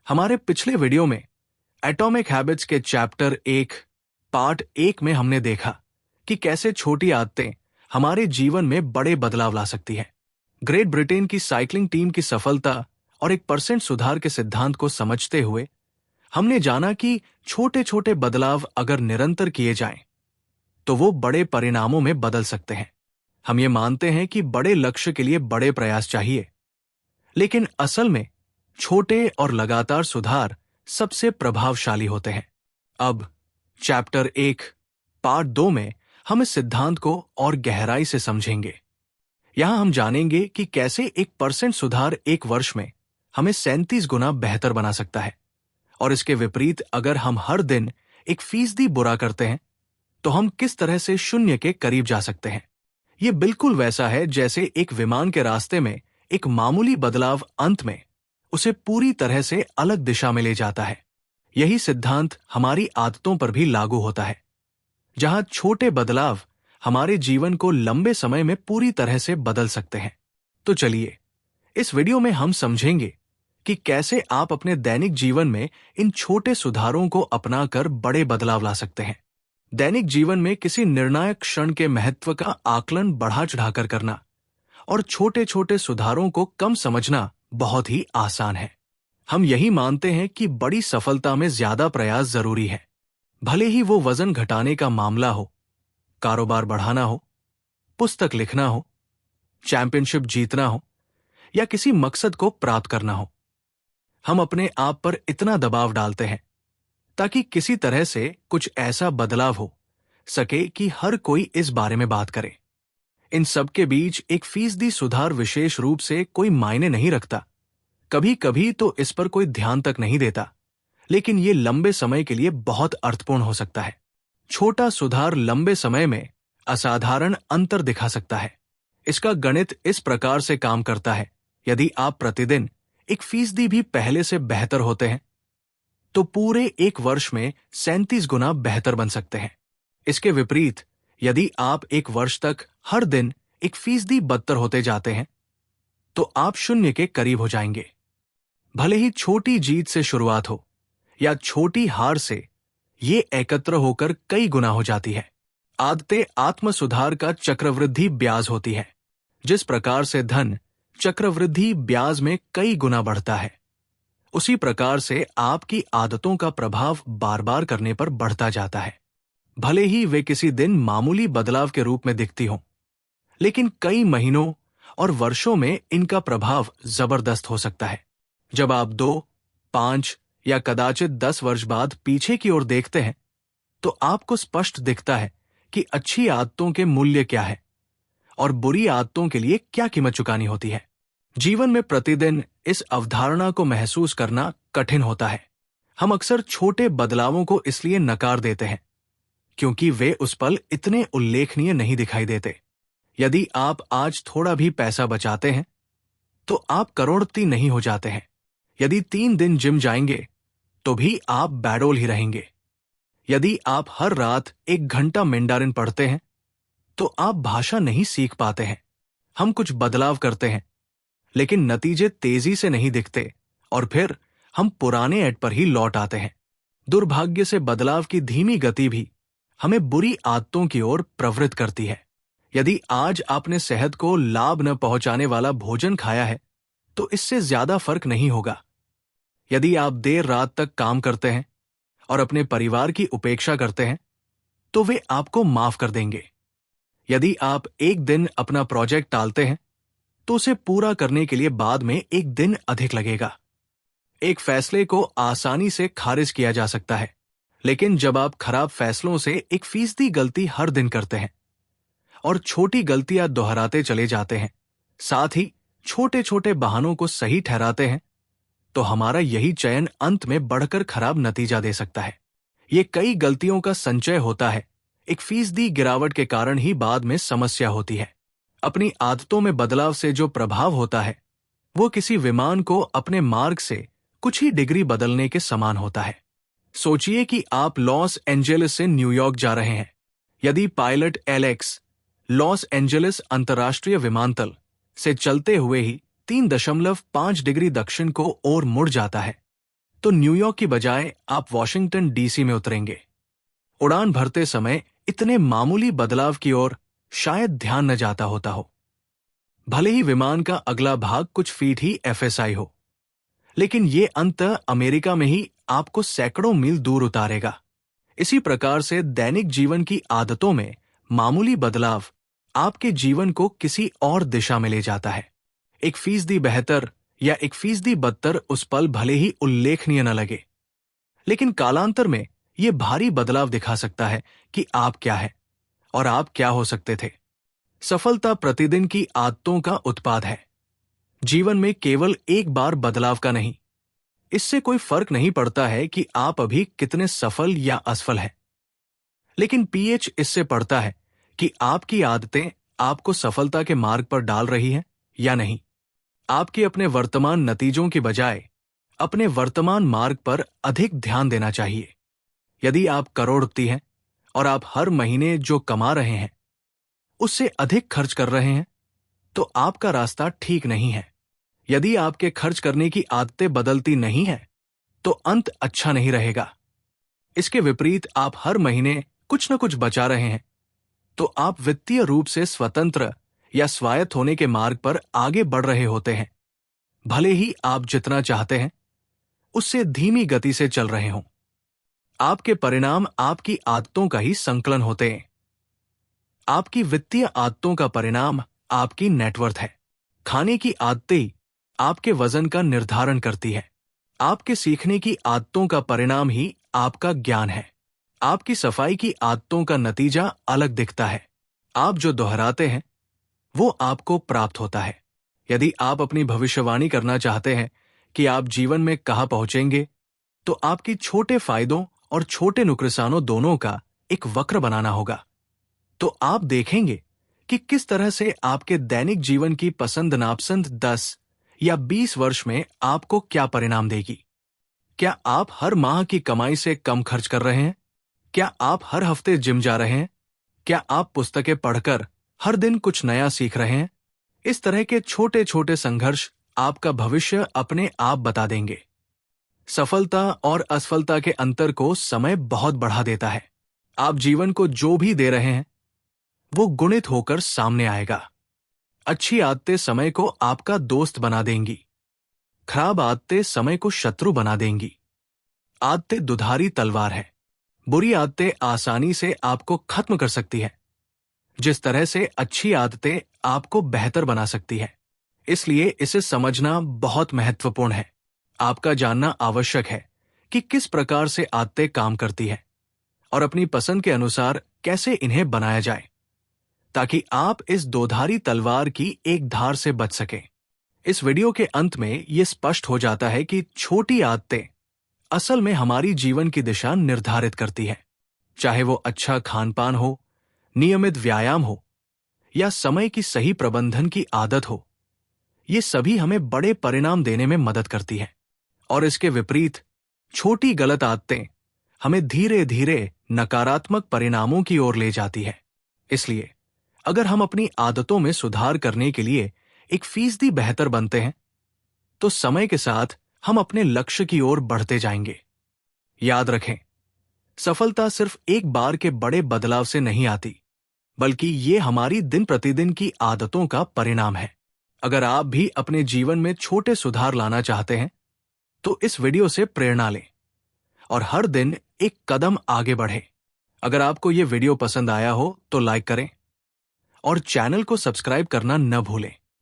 हमारे पिछले वीडियो में एटॉमिक हैबिट्स के चैप्टर 1 पार्ट 1 में हमने देखा कि कैसे छोटी आदतें हमारे जीवन में बड़े बदलाव ला सकती हैं। ग्रेट ब्रिटेन की साइकिलिंग टीम की सफलता और 1% सुधार के सिद्धांत को समझते हुए हमने जाना कि छोटे छोटे बदलाव अगर निरंतर किए जाएं, तो वो बड़े परिणामों में बदल सकते हैं। हम ये मानते हैं कि बड़े लक्ष्य के लिए बड़े प्रयास चाहिए, लेकिन असल में छोटे और लगातार सुधार सबसे प्रभावशाली होते हैं। अब चैप्टर 1 पार्ट 2 में हम इस सिद्धांत को और गहराई से समझेंगे। यहां हम जानेंगे कि कैसे 1% सुधार एक वर्ष में हमें 37 गुना बेहतर बना सकता है, और इसके विपरीत अगर हम हर दिन 1% बुरा करते हैं तो हम किस तरह से शून्य के करीब जा सकते हैं। यह बिल्कुल वैसा है जैसे एक विमान के रास्ते में एक मामूली बदलाव अंत में उसे पूरी तरह से अलग दिशा में ले जाता है। यही सिद्धांत हमारी आदतों पर भी लागू होता है, जहां छोटे बदलाव हमारे जीवन को लंबे समय में पूरी तरह से बदल सकते हैं। तो चलिए इस वीडियो में हम समझेंगे कि कैसे आप अपने दैनिक जीवन में इन छोटे सुधारों को अपनाकर बड़े बदलाव ला सकते हैं। दैनिक जीवन में किसी निर्णायक क्षण के महत्व का आकलन बढ़ा चढ़ाकर करना और छोटे छोटे सुधारों को कम समझना बहुत ही आसान है। हम यही मानते हैं कि बड़ी सफलता में ज्यादा प्रयास जरूरी है, भले ही वो वजन घटाने का मामला हो, कारोबार बढ़ाना हो, पुस्तक लिखना हो, चैंपियनशिप जीतना हो या किसी मकसद को प्राप्त करना हो। हम अपने आप पर इतना दबाव डालते हैं ताकि किसी तरह से कुछ ऐसा बदलाव हो सके कि हर कोई इस बारे में बात करे। इन सब के बीच 1% सुधार विशेष रूप से कोई मायने नहीं रखता। कभी कभी तो इस पर कोई ध्यान तक नहीं देता, लेकिन ये लंबे समय के लिए बहुत अर्थपूर्ण हो सकता है। छोटा सुधार लंबे समय में असाधारण अंतर दिखा सकता है। इसका गणित इस प्रकार से काम करता है, यदि आप प्रतिदिन 1% भी पहले से बेहतर होते हैं तो पूरे एक वर्ष में 37 गुना बेहतर बन सकते हैं। इसके विपरीत यदि आप एक वर्ष तक हर दिन 1% बदतर होते जाते हैं तो आप शून्य के करीब हो जाएंगे। भले ही छोटी जीत से शुरुआत हो या छोटी हार से, ये एकत्र होकर कई गुना हो जाती है। आदतें आत्म सुधार का चक्रवृद्धि ब्याज होती है। जिस प्रकार से धन चक्रवृद्धि ब्याज में कई गुना बढ़ता है, उसी प्रकार से आपकी आदतों का प्रभाव बार बार करने पर बढ़ता जाता है। भले ही वे किसी दिन मामूली बदलाव के रूप में दिखती हों, लेकिन कई महीनों और वर्षों में इनका प्रभाव जबरदस्त हो सकता है। जब आप 2, 5 या कदाचित 10 वर्ष बाद पीछे की ओर देखते हैं तो आपको स्पष्ट दिखता है कि अच्छी आदतों के मूल्य क्या है और बुरी आदतों के लिए क्या कीमत चुकानी होती है। जीवन में प्रतिदिन इस अवधारणा को महसूस करना कठिन होता है। हम अक्सर छोटे बदलावों को इसलिए नकार देते हैं क्योंकि वे उस पल इतने उल्लेखनीय नहीं दिखाई देते। यदि आप आज थोड़ा भी पैसा बचाते हैं तो आप करोड़पति नहीं हो जाते हैं। यदि 3 दिन जिम जाएंगे तो भी आप बैडोल ही रहेंगे। यदि आप हर रात 1 घंटा मैंडारिन पढ़ते हैं तो आप भाषा नहीं सीख पाते हैं। हम कुछ बदलाव करते हैं, लेकिन नतीजे तेजी से नहीं दिखते और फिर हम पुराने एड पर ही लौट आते हैं। दुर्भाग्य से बदलाव की धीमी गति भी हमें बुरी आदतों की ओर प्रवृत्त करती है। यदि आज आपने सेहत को लाभ न पहुंचाने वाला भोजन खाया है तो इससे ज्यादा फर्क नहीं होगा। यदि आप देर रात तक काम करते हैं और अपने परिवार की उपेक्षा करते हैं तो वे आपको माफ कर देंगे। यदि आप एक दिन अपना प्रोजेक्ट टालते हैं तो उसे पूरा करने के लिए बाद में 1 दिन अधिक लगेगा। एक फैसले को आसानी से खारिज किया जा सकता है, लेकिन जब आप खराब फैसलों से 1% गलती हर दिन करते हैं और छोटी गलतियां दोहराते चले जाते हैं, साथ ही छोटे छोटे बहानों को सही ठहराते हैं, तो हमारा यही चयन अंत में बढ़कर खराब नतीजा दे सकता है। ये कई गलतियों का संचय होता है। 1% गिरावट के कारण ही बाद में समस्या होती है। अपनी आदतों में बदलाव से जो प्रभाव होता है वो किसी विमान को अपने मार्ग से कुछ ही डिग्री बदलने के समान होता है। सोचिए कि आप लॉस एंजेलिस से न्यूयॉर्क जा रहे हैं। यदि पायलट एलेक्स लॉस एंजेलिस अंतर्राष्ट्रीय विमानतल से चलते हुए ही 3.5 डिग्री दक्षिण को ओर मुड़ जाता है तो न्यूयॉर्क की बजाय आप वॉशिंगटन डीसी में उतरेंगे। उड़ान भरते समय इतने मामूली बदलाव की ओर शायद ध्यान न जाता होता हो। भले ही विमान का अगला भाग कुछ फीट ही एफएसआई हो, लेकिन ये अंततः अमेरिका में ही आपको सैकड़ों मील दूर उतारेगा। इसी प्रकार से दैनिक जीवन की आदतों में मामूली बदलाव आपके जीवन को किसी और दिशा में ले जाता है। 1% बेहतर या 1% बदतर उस पल भले ही उल्लेखनीय न लगे, लेकिन कालांतर में यह भारी बदलाव दिखा सकता है कि आप क्या है और आप क्या हो सकते थे। सफलता प्रतिदिन की आदतों का उत्पाद है। जीवन में केवल एक बार बदलाव का नहीं। इससे कोई फर्क नहीं पड़ता है कि आप अभी कितने सफल या असफल हैं, लेकिन पीएच इससे पड़ता है कि आपकी आदतें आपको सफलता के मार्ग पर डाल रही हैं या नहीं। आपके अपने वर्तमान नतीजों की बजाय अपने वर्तमान मार्ग पर अधिक ध्यान देना चाहिए। यदि आप करोड़पति हैं और आप हर महीने जो कमा रहे हैं उससे अधिक खर्च कर रहे हैं, तो आपका रास्ता ठीक नहीं है। यदि आपके खर्च करने की आदतें बदलती नहीं हैं, तो अंत अच्छा नहीं रहेगा। इसके विपरीत आप हर महीने कुछ न कुछ बचा रहे हैं, तो आप वित्तीय रूप से स्वतंत्र या स्वायत्त होने के मार्ग पर आगे बढ़ रहे होते हैं। भले ही आप जितना चाहते हैं उससे धीमी गति से चल रहे हों। आपके परिणाम आपकी आदतों का ही संकलन होते हैं। आपकी वित्तीय आदतों का परिणाम आपकी नेटवर्थ है। खाने की आदतें आपके वजन का निर्धारण करती है। आपके सीखने की आदतों का परिणाम ही आपका ज्ञान है। आपकी सफाई की आदतों का नतीजा अलग दिखता है। आप जो दोहराते हैं वो आपको प्राप्त होता है। यदि आप अपनी भविष्यवाणी करना चाहते हैं कि आप जीवन में कहां पहुंचेंगे, तो आपकी छोटे फायदों और छोटे नुकसानों दोनों का एक वक्र बनाना होगा। तो आप देखेंगे कि किस तरह से आपके दैनिक जीवन की पसंद नापसंद 10 या 20 वर्ष में आपको क्या परिणाम देगी। क्या आप हर माह की कमाई से कम खर्च कर रहे हैं? क्या आप हर हफ्ते जिम जा रहे हैं? क्या आप पुस्तकें पढ़कर हर दिन कुछ नया सीख रहे हैं? इस तरह के छोटे छोटे संघर्ष आपका भविष्य अपने आप बता देंगे। सफलता और असफलता के अंतर को समय बहुत बढ़ा देता है। आप जीवन को जो भी दे रहे हैं वो गुणित होकर सामने आएगा। अच्छी आदतें समय को आपका दोस्त बना देंगी, खराब आदतें समय को शत्रु बना देंगी। आदतें दुधारी तलवार है। बुरी आदतें आसानी से आपको खत्म कर सकती है, जिस तरह से अच्छी आदतें आपको बेहतर बना सकती है। इसलिए इसे समझना बहुत महत्वपूर्ण है। आपका जानना आवश्यक है कि किस प्रकार से आदतें काम करती है और अपनी पसंद के अनुसार कैसे इन्हें बनाया जाए, ताकि आप इस दोधारी तलवार की एक धार से बच सकें। इस वीडियो के अंत में यह स्पष्ट हो जाता है कि छोटी आदतें असल में हमारी जीवन की दिशा निर्धारित करती है। चाहे वो अच्छा खान पान हो, नियमित व्यायाम हो या समय की सही प्रबंधन की आदत हो, ये सभी हमें बड़े परिणाम देने में मदद करती है। और इसके विपरीत छोटी गलत आदतें हमें धीरे धीरे नकारात्मक परिणामों की ओर ले जाती है। इसलिए अगर हम अपनी आदतों में सुधार करने के लिए 1% बेहतर बनते हैं, तो समय के साथ हम अपने लक्ष्य की ओर बढ़ते जाएंगे। याद रखें, सफलता सिर्फ एक बार के बड़े बदलाव से नहीं आती, बल्कि ये हमारी दिन प्रतिदिन की आदतों का परिणाम है। अगर आप भी अपने जीवन में छोटे सुधार लाना चाहते हैं, तो इस वीडियो से प्रेरणा लें और हर दिन एक कदम आगे बढ़ें। अगर आपको ये वीडियो पसंद आया हो तो लाइक करें और चैनल को सब्सक्राइब करना न भूलें।